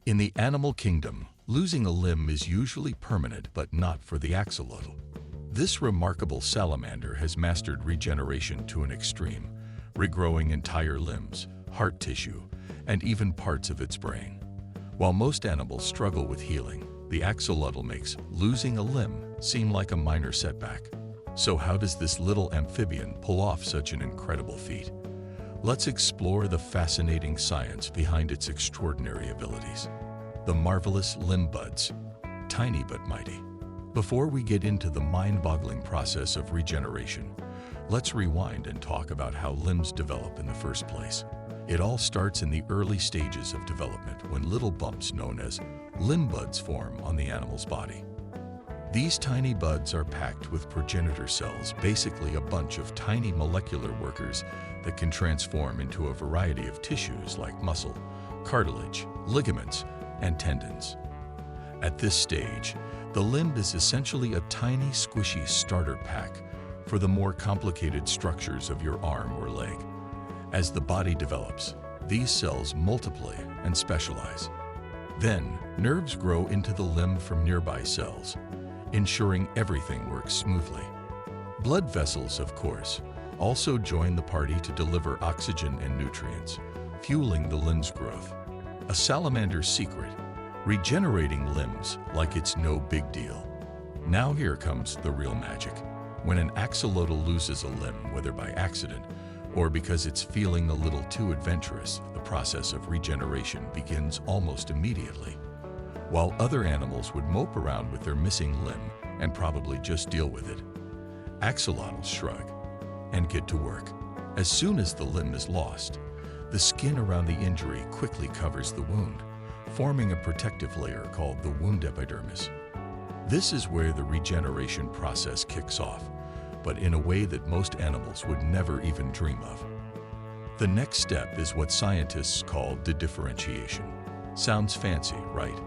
In the animal kingdom, losing a limb is usually permanent but not for the axolotl. This remarkable salamander has mastered regeneration to an extreme, regrowing entire limbs, heart tissue, and even parts of its brain. While most animals struggle with healing, the axolotl makes losing a limb seem like a minor setback. So how does this little amphibian pull off such an incredible feat? Let's explore the fascinating science behind its extraordinary abilities. The marvelous limb buds, tiny but mighty. Before we get into the mind-boggling process of regeneration, let's rewind and talk about how limbs develop in the first place. It all starts in the early stages of development when little bumps known as limb buds form on the animal's body. These tiny buds are packed with progenitor cells, basically a bunch of tiny molecular workers that can transform into a variety of tissues like muscle, cartilage, ligaments, and tendons. At this stage, the limb is essentially a tiny, squishy starter pack for the more complicated structures of your arm or leg. As the body develops, these cells multiply and specialize. Then, nerves grow into the limb from nearby cells, ensuring everything works smoothly. Blood vessels, of course, also join the party to deliver oxygen and nutrients, fueling the limb's growth. A salamander's secret, regenerating limbs like it's no big deal. Now here comes the real magic. When an axolotl loses a limb, whether by accident or because it's feeling a little too adventurous, the process of regeneration begins almost immediately. While other animals would mope around with their missing limb and probably just deal with it, axolotls shrug and get to work. As soon as the limb is lost, the skin around the injury quickly covers the wound, forming a protective layer called the wound epidermis. This is where the regeneration process kicks off, but in a way that most animals would never even dream of. The next step is what scientists call dedifferentiation. Sounds fancy, right?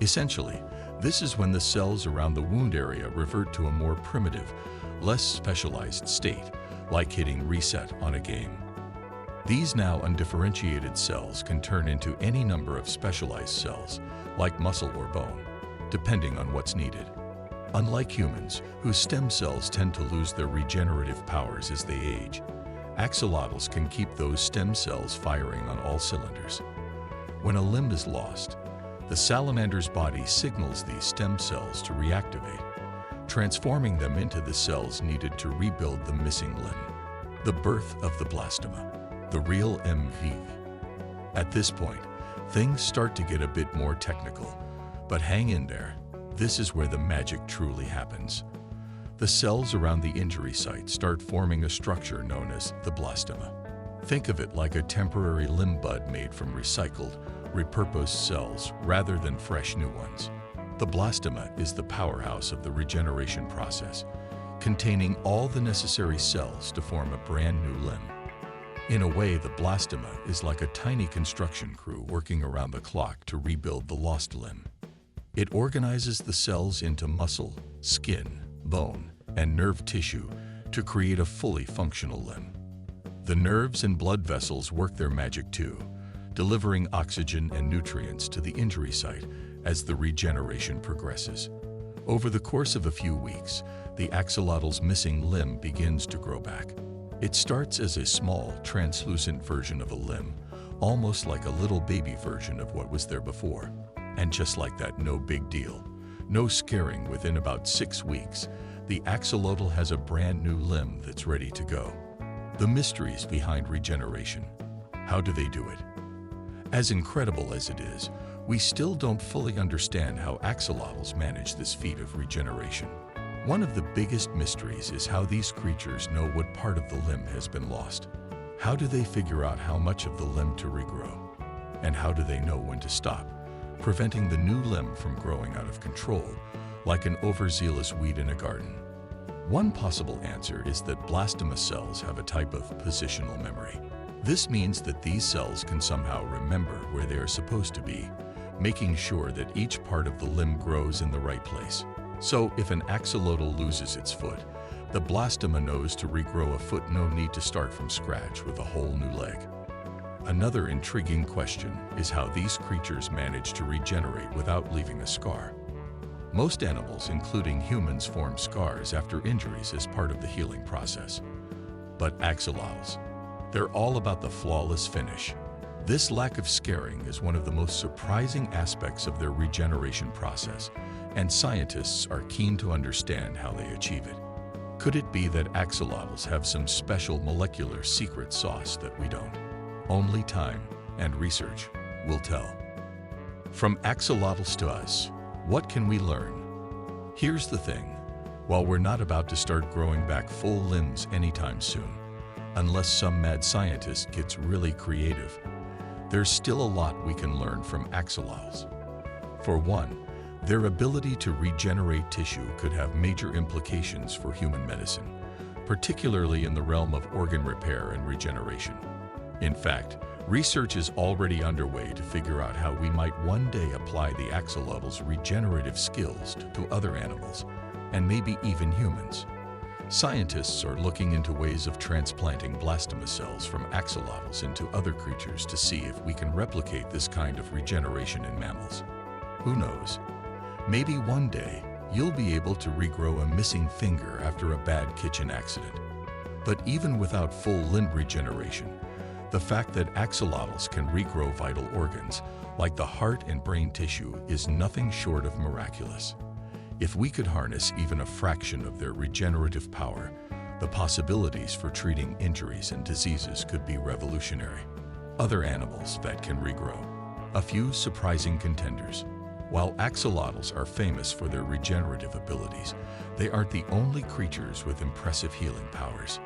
Essentially, this is when the cells around the wound area revert to a more primitive, less specialized state, like hitting reset on a game. These now undifferentiated cells can turn into any number of specialized cells, like muscle or bone, depending on what's needed. Unlike humans, whose stem cells tend to lose their regenerative powers as they age, axolotls can keep those stem cells firing on all cylinders. When a limb is lost, the salamander's body signals these stem cells to reactivate, transforming them into the cells needed to rebuild the missing limb. The birth of the blastoma, the real MVP. At this point, things start to get a bit more technical, but hang in there. This is where the magic truly happens. The cells around the injury site start forming a structure known as the blastoma. Think of it like a temporary limb bud made from recycled, repurposed cells rather than fresh new ones. The blastoma is the powerhouse of the regeneration process, containing all the necessary cells to form a brand new limb. In a way, the blastoma is like a tiny construction crew working around the clock to rebuild the lost limb. It organizes the cells into muscle, skin, bone, and nerve tissue to create a fully functional limb. The nerves and blood vessels work their magic too, delivering oxygen and nutrients to the injury site as the regeneration progresses. Over the course of a few weeks, the axolotl's missing limb begins to grow back. It starts as a small, translucent version of a limb, almost like a little baby version of what was there before. And just like that, no big deal. No scaring, within about 6 weeks, the axolotl has a brand new limb that's ready to go. The mysteries behind regeneration. How do they do it? As incredible as it is, we still don't fully understand how axolotls manage this feat of regeneration. One of the biggest mysteries is how these creatures know what part of the limb has been lost. How do they figure out how much of the limb to regrow? And how do they know when to stop, preventing the new limb from growing out of control, like an overzealous weed in a garden? One possible answer is that blastoma cells have a type of positional memory. This means that these cells can somehow remember where they are supposed to be, making sure that each part of the limb grows in the right place. So if an axolotl loses its foot, the blastoma knows to regrow a foot, no need to start from scratch with a whole new leg. Another intriguing question is how these creatures manage to regenerate without leaving a scar. Most animals, including humans, form scars after injuries as part of the healing process. But axolotls, they're all about the flawless finish. This lack of scarring is one of the most surprising aspects of their regeneration process, and scientists are keen to understand how they achieve it. Could it be that axolotls have some special molecular secret sauce that we don't? Only time and research will tell. From axolotls to us, what can we learn? Here's the thing. While we're not about to start growing back full limbs anytime soon, unless some mad scientist gets really creative, there's still a lot we can learn from axolotls. For one, their ability to regenerate tissue could have major implications for human medicine, particularly in the realm of organ repair and regeneration. In fact, research is already underway to figure out how we might one day apply the axolotls' regenerative skills to other animals, and maybe even humans. Scientists are looking into ways of transplanting blastoma cells from axolotls into other creatures to see if we can replicate this kind of regeneration in mammals. Who knows? Maybe one day you'll be able to regrow a missing finger after a bad kitchen accident. But even without full limb regeneration, the fact that axolotls can regrow vital organs, like the heart and brain tissue, is nothing short of miraculous. If we could harness even a fraction of their regenerative power, the possibilities for treating injuries and diseases could be revolutionary. Other animals that can regrow. A few surprising contenders. While axolotls are famous for their regenerative abilities, they aren't the only creatures with impressive healing powers.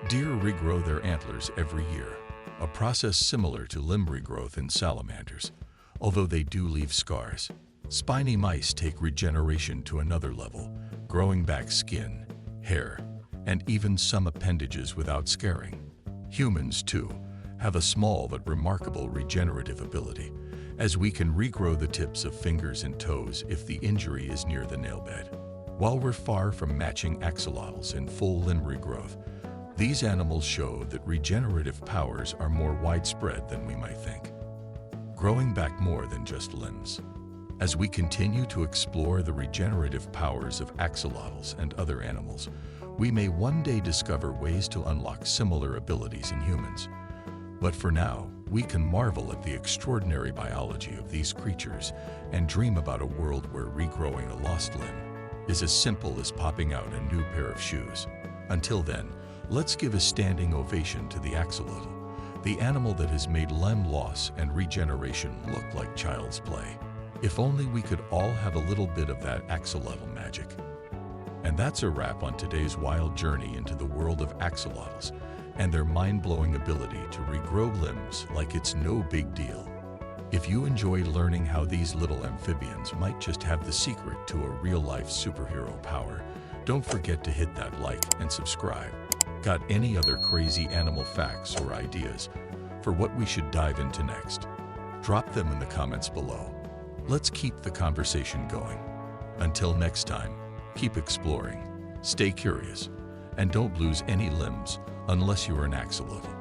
Deer regrow their antlers every year, a process similar to limb regrowth in salamanders, although they do leave scars. Spiny mice take regeneration to another level, growing back skin, hair, and even some appendages without scarring. Humans, too, have a small but remarkable regenerative ability, as we can regrow the tips of fingers and toes if the injury is near the nail bed. While we're far from matching axolotls in full limb regrowth, these animals show that regenerative powers are more widespread than we might think, growing back more than just limbs. As we continue to explore the regenerative powers of axolotls and other animals, we may one day discover ways to unlock similar abilities in humans. But for now, we can marvel at the extraordinary biology of these creatures and dream about a world where regrowing a lost limb is as simple as popping out a new pair of shoes. Until then, let's give a standing ovation to the axolotl, the animal that has made limb loss and regeneration look like child's play. If only we could all have a little bit of that axolotl magic. And that's a wrap on today's wild journey into the world of axolotls and their mind-blowing ability to regrow limbs like it's no big deal. If you enjoyed learning how these little amphibians might just have the secret to a real-life superhero power, don't forget to hit that like and subscribe. Got any other crazy animal facts or ideas for what we should dive into next? Drop them in the comments below. Let's keep the conversation going. Until next time, keep exploring, stay curious, and don't lose any limbs unless you're an axolotl.